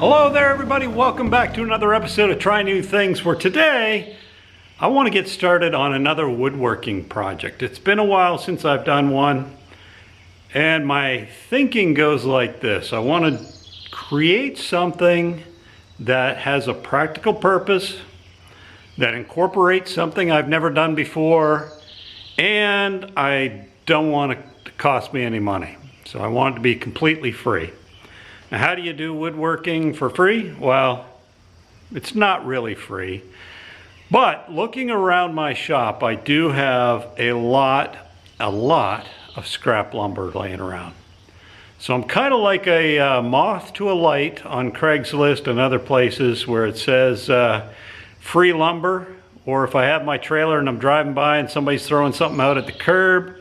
Hello there everybody, welcome back to another episode of Try New Things, where today I want to get started on another woodworking project. It's been a while since I've done one, and my thinking goes like this. I want to create something that has a practical purpose, that incorporates something I've never done before, and I don't want it to cost me any money. So I want it to be completely free. Now, how do you do woodworking for free? Well, it's not really free. But looking around my shop, I do have a lot of scrap lumber laying around. So I'm kind of like a moth to a light on Craigslist and other places where it says free lumber, or if I have my trailer and I'm driving by and somebody's throwing something out at the curb.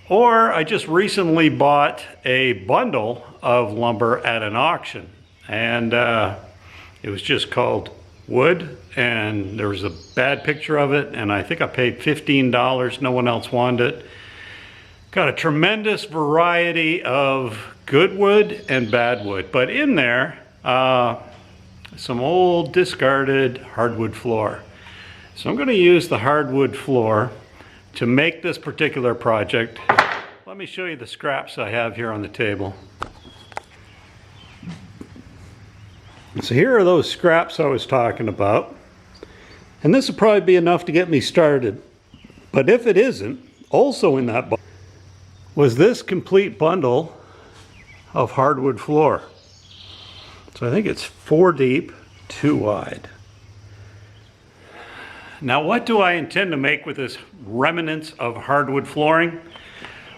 Or I just recently bought a bundle of lumber at an auction, and it was just called wood, and there was a bad picture of it, and I think I paid $15. No one else wanted it. Got a tremendous variety of good wood and bad wood, but in there some old discarded hardwood floor. So I'm going to use the hardwood floor to make this particular project. Let me show you the scraps I have here on the table. So here are those scraps I was talking about. And this will probably be enough to get me started. But if it isn't, also in that was this complete bundle of hardwood floor. So I think it's 4 deep, 2 wide. Now, what do I intend to make with this remnants of hardwood flooring?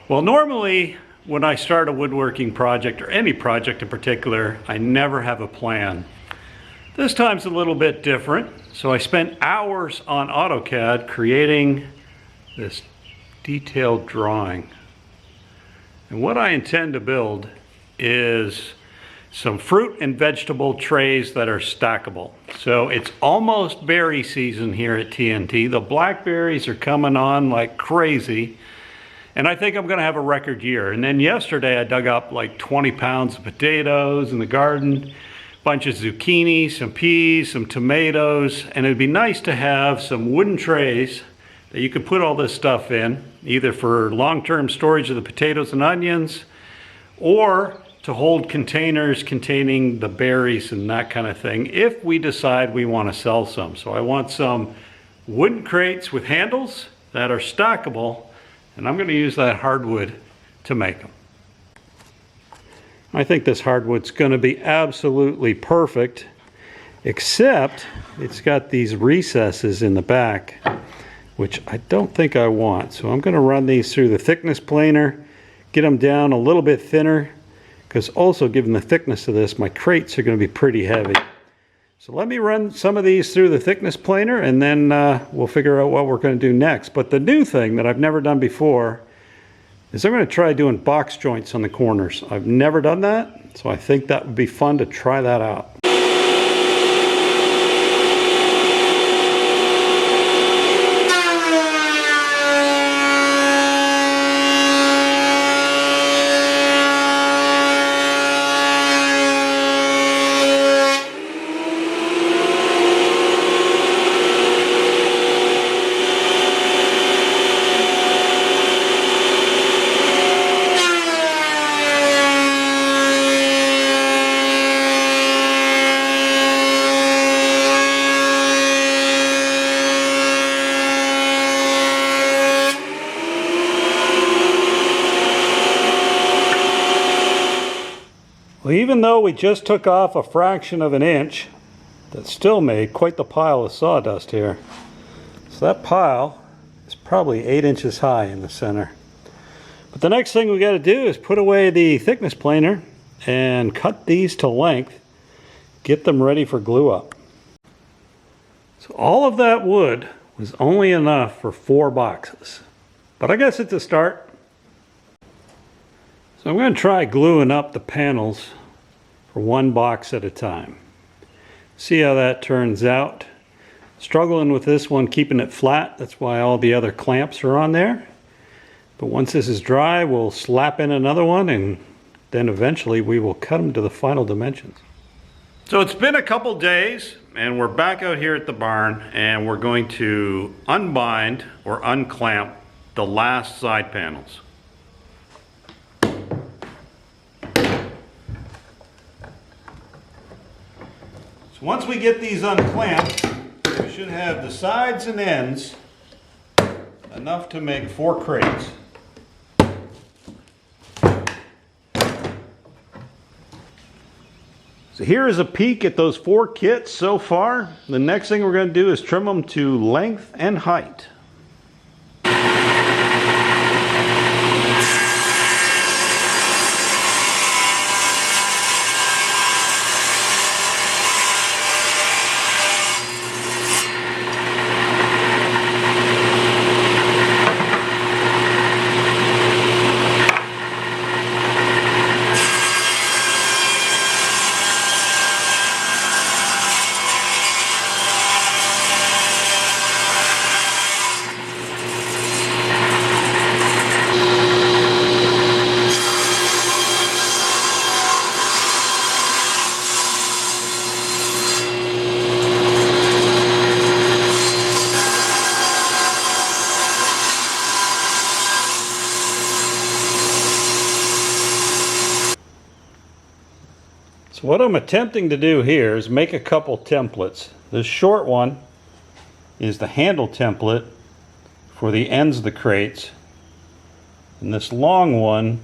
Well, normally when I start a woodworking project, or any project in particular, I never have a plan. This time's a little bit different. So I spent hours on AutoCAD creating this detailed drawing. And what I intend to build is some fruit and vegetable trays that are stackable. So it's almost berry season here at TNT. The blackberries are coming on like crazy, and I think I'm gonna have a record year. And then yesterday I dug up like 20 pounds of potatoes in the garden, a bunch of zucchini, some peas, some tomatoes, and it'd be nice to have some wooden trays that you could put all this stuff in, either for long-term storage of the potatoes and onions, or to hold containers containing the berries and that kind of thing, if we decide we want to sell some. So I want some wooden crates with handles that are stackable, and I'm going to use that hardwood to make them. I think this hardwood's going to be absolutely perfect, except it's got these recesses in the back, which I don't think I want. So I'm going to run these through the thickness planer, get them down a little bit thinner, because also given the thickness of this, my crates are going to be pretty heavy. So let me run some of these through the thickness planer, and then we'll figure out what we're going to do next. But the new thing that I've never done before is I'm going to try doing box joints on the corners. I've never done that, so I think that would be fun to try that out. Well, even though we just took off a fraction of an inch, that still made quite the pile of sawdust here. So that pile is probably 8 inches high in the center. But the next thing we got to do is put away the thickness planer and cut these to length, get them ready for glue up. So all of that wood was only enough for 4 boxes, but I guess it's a start. So I'm going to try gluing up the panels for 1 box at a time. See how that turns out. Struggling with this one, keeping it flat. That's why all the other clamps are on there. But once this is dry, we'll slap in another one, and then eventually we will cut them to the final dimensions. So it's been a couple days and we're back out here at the barn and we're going to unbind or unclamp the last side panels. So once we get these unclamped, we should have the sides and ends enough to make 4 crates. So here is a peek at those 4 kits so far. The next thing we're going to do is trim them to length and height. So what I'm attempting to do here is make a couple templates. This short one is the handle template for the ends of the crates, and this long one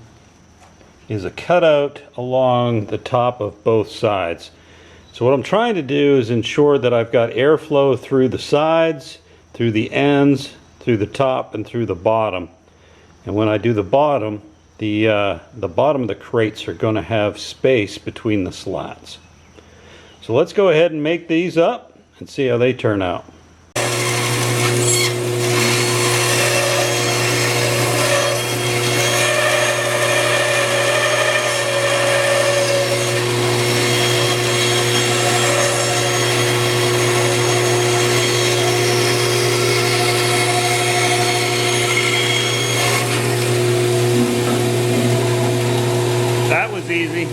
is a cutout along the top of both sides. So what I'm trying to do is ensure that I've got airflow through the sides, through the ends, through the top, and through the bottom. And when I do the bottom, the bottom of the crates are going to have space between the slats. So let's go ahead and make these up and see how they turn out. That was easy.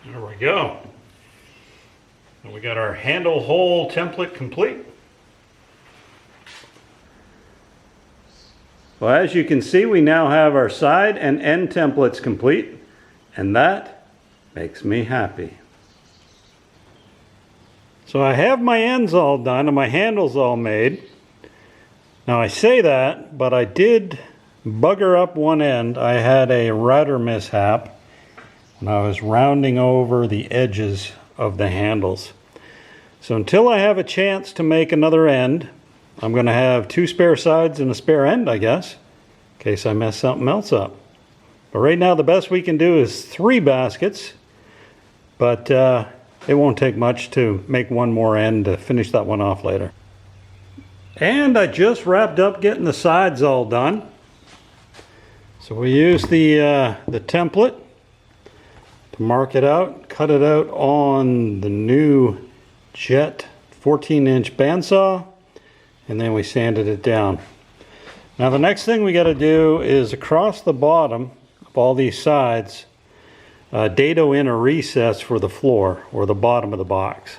There we go. And we got our handle hole template complete. Well, as you can see, we now have our side and end templates complete, and that makes me happy. So I have my ends all done and my handles all made. Now I say that, but I did bugger up one end. I had a router mishap when I was rounding over the edges of the handles. So until I have a chance to make another end, I'm going to have 2 spare sides and a spare end, I guess, in case I mess something else up. But right now the best we can do is 3 baskets, but it won't take much to make one more end to finish that one off later. And I just wrapped up getting the sides all done. So we use the template to mark it out, cut it out on the new Jet 14-inch bandsaw, and then we sanded it down. Now the next thing we got to do is across the bottom of all these sides, dado in a recess for the floor or the bottom of the box.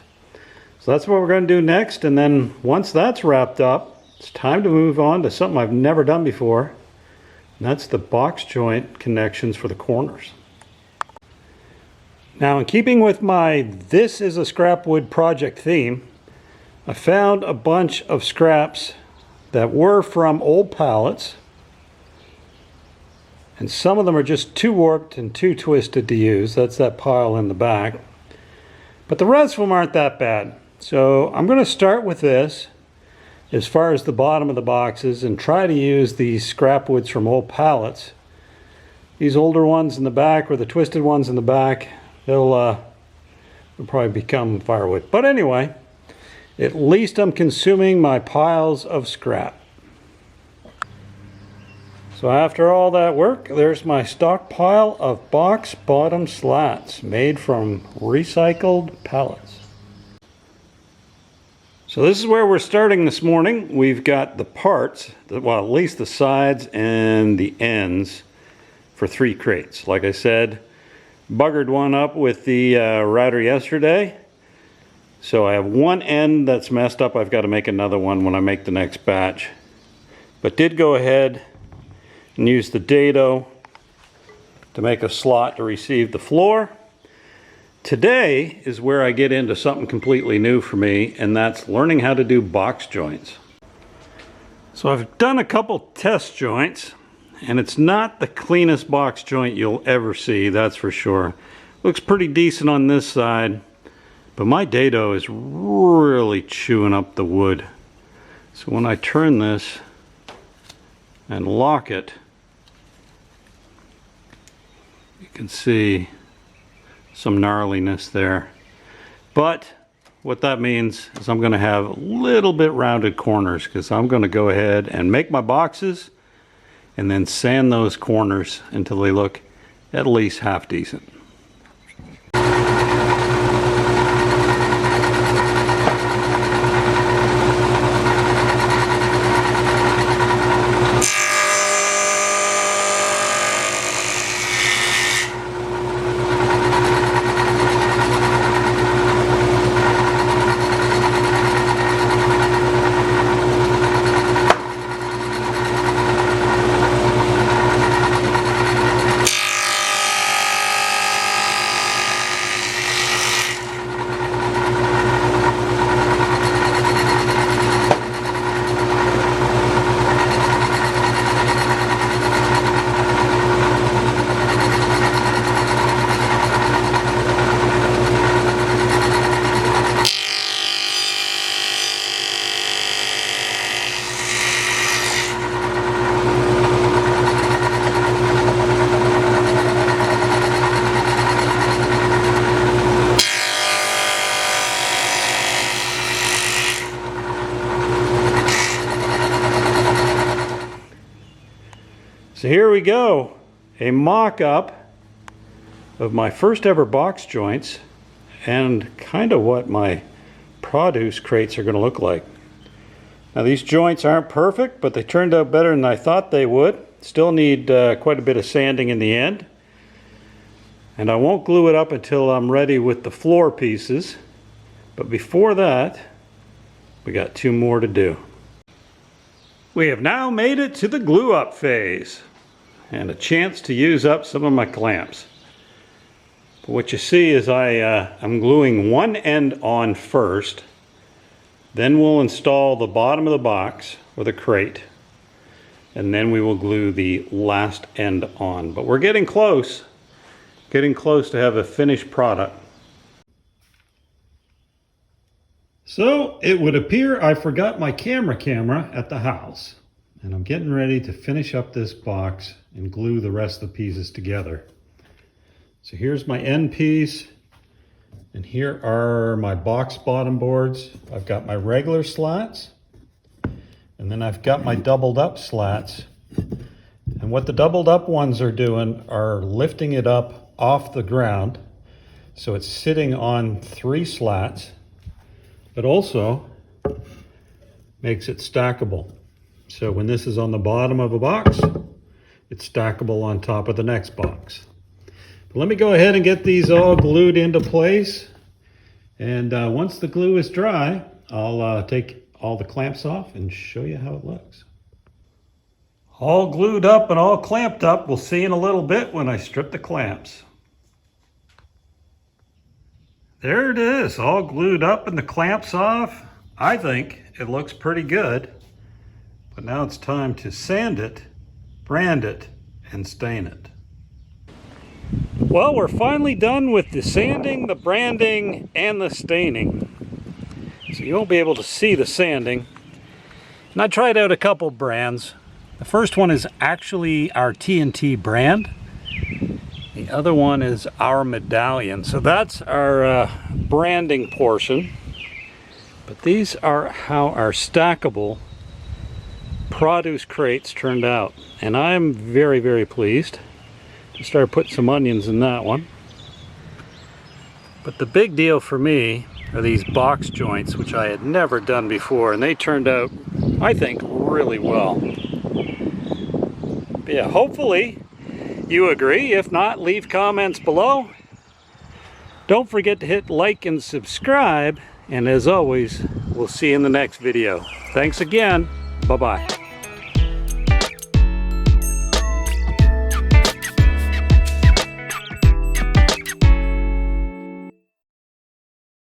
So that's what we're going to do next, and then once that's wrapped up, it's time to move on to something I've never done before, and that's the box joint connections for the corners. Now, in keeping with my This is a Scrap Wood project theme, I found a bunch of scraps that were from old pallets, and some of them are just too warped and too twisted to use. That's that pile in the back. But the rest of them aren't that bad. So I'm going to start with this as far as the bottom of the boxes and try to use these scrap woods from old pallets. These older ones in the back, or the twisted ones in the back, they'll probably become firewood. But anyway, at least I'm consuming my piles of scrap. So after all that work, there's my stockpile of box bottom slats made from recycled pallets. So this is where we're starting this morning. We've got the parts, well, at least the sides and the ends for 3 crates. Like I said, buggered one up with the router yesterday. So I have one end that's messed up. I've got to make another one when I make the next batch. But did go ahead and use the dado to make a slot to receive the floor. Today is where I get into something completely new for me, and that's learning how to do box joints. So I've done a couple test joints, and it's not the cleanest box joint you'll ever see, that's for sure. Looks pretty decent on this side, but my dado is really chewing up the wood. So when I turn this and lock it, you can see some gnarliness there. But what that means is I'm going to have a little bit rounded corners, because I'm going to go ahead and make my boxes and then sand those corners until they look at least half decent. So here we go, a mock-up of my first ever box joints and kind of what my produce crates are going to look like. Now these joints aren't perfect, but they turned out better than I thought they would. Still need quite a bit of sanding in the end. And I won't glue it up until I'm ready with the floor pieces. But before that, we got 2 more to do. We have now made it to the glue up phase and a chance to use up some of my clamps. But what you see is I'm gluing one end on first, then we'll install the bottom of the box or the crate, and then we will glue the last end on. But we're getting close to have a finished product. So it would appear I forgot my camera at the house, and I'm getting ready to finish up this box and glue the rest of the pieces together. So here's my end piece, and here are my box bottom boards. I've got my regular slats, and then I've got my doubled up slats. And what the doubled up ones are doing are lifting it up off the ground, so it's sitting on 3 slats, but also makes it stackable. So when this is on the bottom of a box, it's stackable on top of the next box. But let me go ahead and get these all glued into place. And once the glue is dry, I'll take all the clamps off and show you how it looks. All glued up and all clamped up. We'll see in a little bit when I strip the clamps. There it is, all glued up and the clamps off. I think it looks pretty good. But now it's time to sand it, brand it, and stain it. Well, we're finally done with the sanding, the branding, and the staining. So you won't be able to see the sanding. And I tried out a couple brands. The first one is actually our TNT brand. The other one is our medallion. So that's our branding portion. But these are how our stackable produce crates turned out, and I'm very, very pleased. Just started putting some onions in that one. But the big deal for me are these box joints, which I had never done before, and they turned out, I think, really well. But yeah, hopefully you agree. If not, leave comments below. Don't forget to hit like and subscribe, and as always, we'll see you in the next video. Thanks again. Bye-bye.